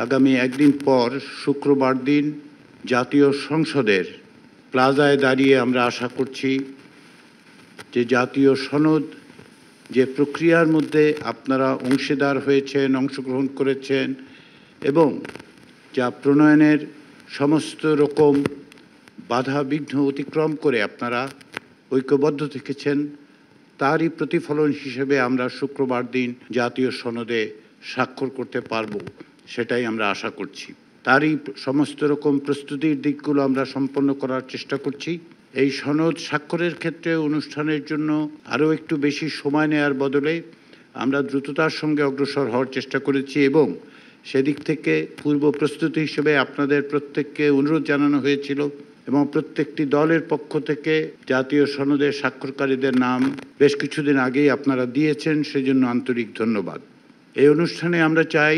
আগামী একদিন পর শুক্রবার দিন জাতীয় সংসদের প্লাজায় দাঁড়িয়ে আমরা আশা করছি যে জাতীয় সনদ যে প্রক্রিয়ার মধ্যে আপনারা অংশীদার হয়েছেন, অংশগ্রহণ করেছেন এবং যা প্রণয়নের সমস্ত রকম বাধা বিঘ্ন অতিক্রম করে আপনারা ঐক্যবদ্ধ থেকেছেন, তারই প্রতিফলন হিসেবে আমরা শুক্রবার দিন জাতীয় সনদে স্বাক্ষর করতে পারব, সেটাই আমরা আশা করছি। তারই সমস্ত রকম প্রস্তুতির দিকগুলো আমরা সম্পন্ন করার চেষ্টা করছি। এই সনদ স্বাক্ষরের ক্ষেত্রে অনুষ্ঠানের জন্য আরও একটু বেশি সময় নেওয়ার বদলে আমরা দ্রুততার সঙ্গে অগ্রসর হওয়ার চেষ্টা করেছি এবং সেদিক থেকে পূর্ব প্রস্তুতি হিসেবে আপনাদের প্রত্যেককে অনুরোধ জানানো হয়েছিল এবং প্রত্যেকটি দলের পক্ষ থেকে জাতীয় সনদের স্বাক্ষরকারীদের নাম বেশ কিছুদিন আগেই আপনারা দিয়েছেন, সেজন্য আন্তরিক ধন্যবাদ। এই অনুষ্ঠানে আমরা চাই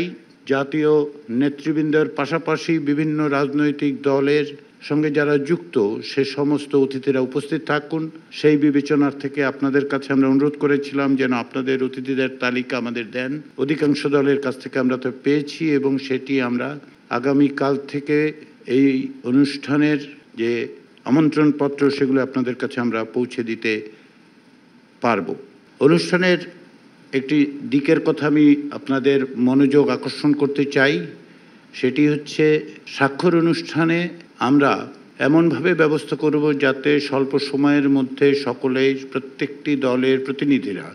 জাতীয় নেতৃবৃন্দের পাশাপাশি বিভিন্ন রাজনৈতিক দলের সঙ্গে যারা যুক্ত সে সমস্ত অতিথিরা উপস্থিত থাকুন। সেই বিবেচনার থেকে আপনাদের কাছে আমরা অনুরোধ করেছিলাম যেন আপনাদের অতিথিদের তালিকা আমাদের দেন। অধিকাংশ দলের কাছ থেকে আমরা তো পেয়েছি এবং সেটি আমরা আগামীকাল থেকে এই অনুষ্ঠানের যে আমন্ত্রণপত্র সেগুলো আপনাদের কাছে আমরা পৌঁছে দিতে পারব। অনুষ্ঠানের একটি দিকের কথা আমি আপনাদের মনোযোগ আকর্ষণ করতে চাই, সেটি হচ্ছে স্বাক্ষর অনুষ্ঠানে আমরা এমনভাবে ব্যবস্থা করব যাতে স্বল্প সময়ের মধ্যে সকলেই প্রত্যেকটি দলের প্রতিনিধিরা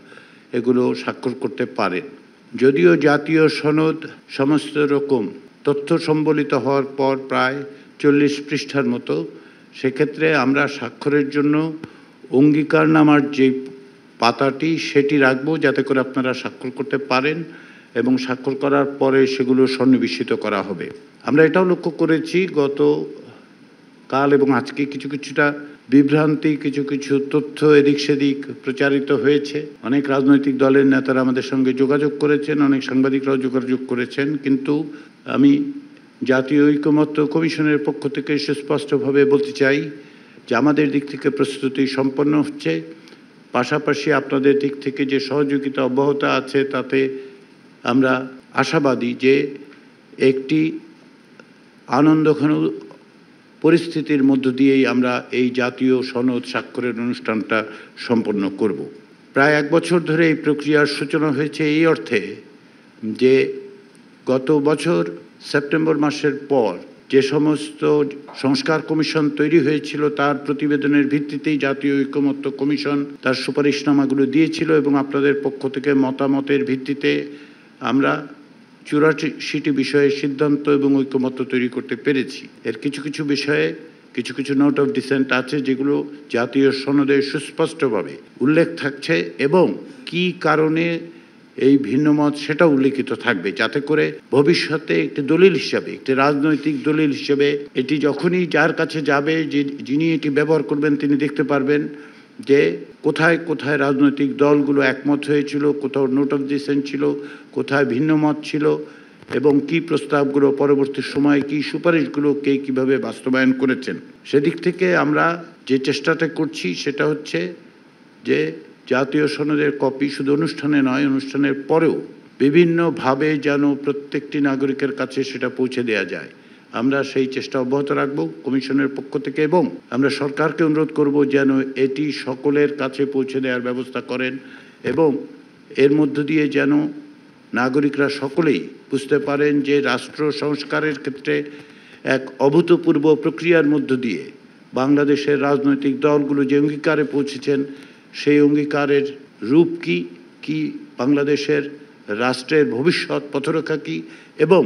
এগুলো স্বাক্ষর করতে পারেন। যদিও জাতীয় সনদ সমস্ত রকম তথ্য সম্বলিত হওয়ার পর প্রায় 40 পৃষ্ঠার মতো, সেক্ষেত্রে আমরা স্বাক্ষরের জন্য অঙ্গীকারনামার যে পাতাটি সেটি রাখবো যাতে করে আপনারা স্বাক্ষর করতে পারেন এবং স্বাক্ষর করার পরে সেগুলো সন্নিবেশিত করা হবে। আমরা এটাও লক্ষ্য করেছি গত কাল এবং আজকে কিছুটা বিভ্রান্তি, কিছু তথ্য এদিক সেদিক প্রচারিত হয়েছে। অনেক রাজনৈতিক দলের নেতারা আমাদের সঙ্গে যোগাযোগ করেছেন, অনেক সাংবাদিকরাও যোগাযোগ করেছেন, কিন্তু আমি জাতীয় ঐকমত্য কমিশনের পক্ষ থেকে সুস্পষ্টভাবে বলতে চাই যে আমাদের দিক থেকে প্রস্তুতি সম্পন্ন হচ্ছে, পাশাপাশি আপনাদের দিক থেকে যে সহযোগিতা অব্যাহত আছে তাতে আমরা আশাবাদী যে একটি আনন্দঘন পরিস্থিতির মধ্য দিয়েই আমরা এই জাতীয় সনদ স্বাক্ষরের অনুষ্ঠানটা সম্পন্ন করব। প্রায় 1 বছর ধরে এই প্রক্রিয়ার সূচনা হয়েছে এই অর্থে যে গত বছর সেপ্টেম্বর মাসের পর যে সমস্ত সংস্কার কমিশন তৈরি হয়েছিল তার প্রতিবেদনের ভিত্তিতেই জাতীয় ঐকমত্য কমিশন তার সুপারিশনামাগুলো দিয়েছিল এবং আপনাদের পক্ষ থেকে মতামতের ভিত্তিতে আমরা 84টি বিষয়ে সিদ্ধান্ত এবং ঐকমত্য তৈরি করতে পেরেছি। এর কিছু বিষয়ে কিছু নোট অফ ডিসেন্ট আছে যেগুলো জাতীয় সনদে সুস্পষ্টভাবে উল্লেখ থাকছে এবং কি কারণে এই ভিন্নমত সেটা উল্লেখিত থাকবে, যাতে করে ভবিষ্যতে একটি দলিল হিসাবে, একটি রাজনৈতিক দলিল হিসেবে এটি যখনই যার কাছে যাবে, যিনি এটি ব্যবহার করবেন তিনি দেখতে পারবেন যে কোথায় কোথায় রাজনৈতিক দলগুলো একমত হয়েছিল, কোথাও নোট অফ ডিসেন্ট ছিল, কোথায় ভিন্ন মত ছিল এবং কি প্রস্তাবগুলো পরবর্তী সময়ে কি সুপারিশগুলো কে কীভাবে বাস্তবায়ন করেছেন। সেদিক থেকে আমরা যে চেষ্টাটা করছি সেটা হচ্ছে যে জাতীয় সনদের কপি শুধু অনুষ্ঠানে নয়, অনুষ্ঠানের পরেও বিভিন্নভাবে যেন প্রত্যেকটি নাগরিকের কাছে সেটা পৌঁছে দেওয়া যায়। আমরা সেই চেষ্টা অব্যাহত রাখব কমিশনের পক্ষ থেকে এবং আমরা সরকারকে অনুরোধ করব যেন এটি সকলের কাছে পৌঁছে দেওয়ার ব্যবস্থা করেন এবং এর মধ্য দিয়ে যেন নাগরিকরা সকলেই বুঝতে পারেন যে রাষ্ট্র সংস্কারের ক্ষেত্রে এক অভূতপূর্ব প্রক্রিয়ার মধ্য দিয়ে বাংলাদেশের রাজনৈতিক দলগুলো যে অঙ্গীকারে পৌঁছেছেন সেই অঙ্গীকারের রূপ কি বাংলাদেশের রাষ্ট্রের ভবিষ্যৎ পথরেখা কী এবং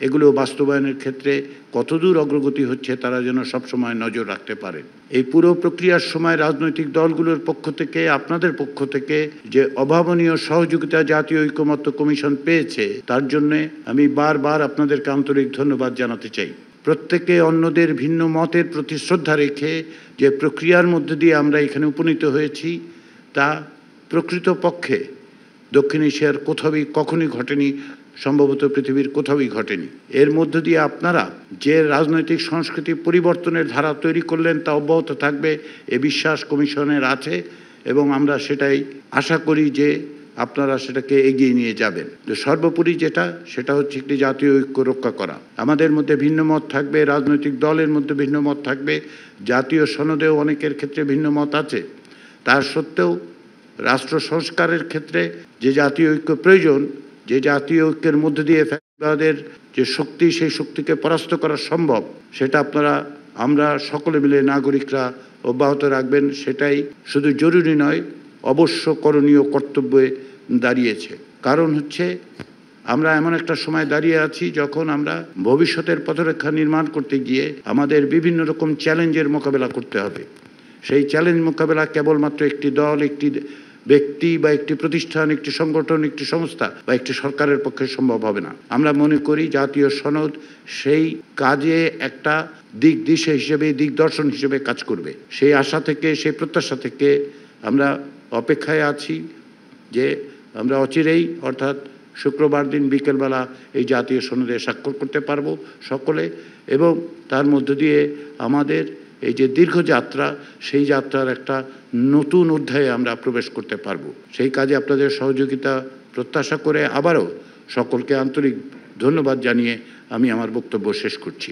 এগুলো বাস্তবায়নের ক্ষেত্রে কতদূর অগ্রগতি হচ্ছে তারা যেন সবসময় নজর রাখতে পারেন। এই পুরো প্রক্রিয়ার সময় রাজনৈতিক দলগুলোর পক্ষ থেকে, আপনাদের পক্ষ থেকে যে অভাবনীয় সহযোগিতা জাতীয় ঐকমত্য কমিশন পেয়েছে তার জন্যে আমি বারবার আপনাদেরকে আন্তরিক ধন্যবাদ জানাতে চাই। প্রত্যেকে অন্যদের ভিন্ন মতের প্রতি শ্রদ্ধা রেখে যে প্রক্রিয়ার মধ্যে দিয়ে আমরা এখানে উপনীত হয়েছি তা প্রকৃতপক্ষে দক্ষিণ এশিয়ার কখনই ঘটেনি, সম্ভবত পৃথিবীর কোথাওই ঘটেনি। এর মধ্য দিয়ে আপনারা যে রাজনৈতিক সংস্কৃতি পরিবর্তনের ধারা তৈরি করলেন তা অব্যাহত থাকবে এ বিশ্বাস কমিশনের আছে এবং আমরা সেটাই আশা করি যে আপনারা সেটাকে এগিয়ে নিয়ে যাবেন। তো সর্বোপরি সেটা হচ্ছে একটি জাতীয় ঐক্য রক্ষা করা। আমাদের মধ্যে ভিন্ন মত থাকবে, রাজনৈতিক দলের মধ্যে ভিন্ন মত থাকবে, জাতীয় সনদেও অনেকের ক্ষেত্রে ভিন্ন মত আছে। তার সত্ত্বেও রাষ্ট্র সংস্কারের ক্ষেত্রে যে জাতীয় ঐক্য প্রয়োজন, যে জাতীয় ঐক্যের মধ্যে দিয়ে ফ্যাসিবাদের যে শক্তি, সেই শক্তিকে পরাস্ত করা সম্ভব, সেটা আমরা সকলে মিলে নাগরিকরা অব্যাহত রাখবেন। সেটাই শুধু জরুরি নয়, অবশ্য করণীয় কর্তব্যে দাঁড়িয়েছে। কারণ হচ্ছে আমরা এমন একটা সময় দাঁড়িয়ে আছি যখন আমরা ভবিষ্যতের পথরেখা নির্মাণ করতে গিয়ে আমাদের বিভিন্ন রকম চ্যালেঞ্জের মোকাবেলা করতে হবে। সেই চ্যালেঞ্জ মোকাবেলা কেবলমাত্র একটি দল, একটি ব্যক্তি বা একটি প্রতিষ্ঠান, একটি সংগঠন, একটি সংস্থা বা একটি সরকারের পক্ষে সম্ভব হবে না। আমরা মনে করি জাতীয় সনদ সেই কাজে একটা দিশা হিসেবে, দিগদর্শন হিসেবে কাজ করবে। সেই আশা থেকে, সেই প্রত্যাশা থেকে আমরা অপেক্ষায় আছি যে আমরা অচিরেই, অর্থাৎ শুক্রবার দিন বিকেলবেলা এই জাতীয় সনদে স্বাক্ষর করতে পারবো সকলে, এবং তার মধ্য দিয়ে আমাদের এই যে দীর্ঘ যাত্রা, সেই যাত্রার একটা নতুন অধ্যায়ে আমরা প্রবেশ করতে পারবো। সেই কাজে আপনাদের সহযোগিতা প্রত্যাশা করে আবারও সকলকে আন্তরিক ধন্যবাদ জানিয়ে আমি আমার বক্তব্য শেষ করছি।